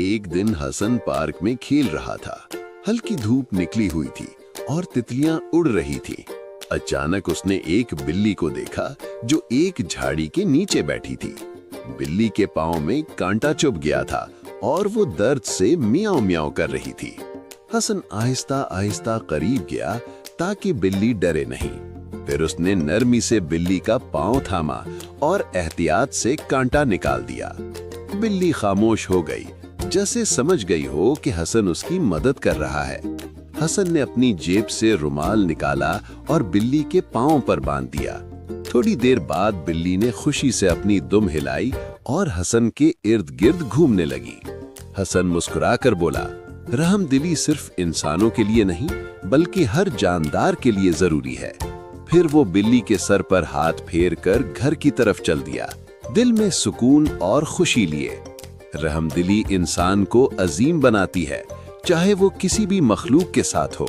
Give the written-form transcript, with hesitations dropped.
एक दिन हसन पार्क में खेल रहा था। हल्की धूप निकली हुई थी और तितलियां उड़ रही थीं। अचानक उसने एक बिल्ली को देखा जो एक झाड़ी के नीचे बैठी थी। बिल्ली के पांव में कांटा चुभ गया था और वो दर्द से मियाऊ मियाऊ कर रही थी। हसन आहिस्ता आहिस्ता करीब गया ताकि बिल्ली डरे नहीं। फिर उसने नरमी से बिल्ली का पांव थामा और एहतियात से कांटा निकाल दिया। बिल्ली खामोश हो गई, जैसे समझ गई हो कि हसन उसकी मदद कर रहा है। हसन ने अपनी जेब से रुमाल निकाला और बिल्ली के पांव पर बांध दिया। थोड़ी देर बाद बिल्ली ने खुशी से अपनी दुम हिलाई और हसन के इर्द गिर्द घूमने लगी। हसन मुस्कुराकर बोला, रहमदिली सिर्फ इंसानों के लिए नहीं बल्कि हर जानदार के लिए जरूरी है। फिर वो बिल्ली के सर पर हाथ फेर कर घर की तरफ चल दिया, दिल में सुकून और खुशी लिए। रहमदिली इंसान को अजीम बनाती है, चाहे वो किसी भी मखलूक के साथ हो।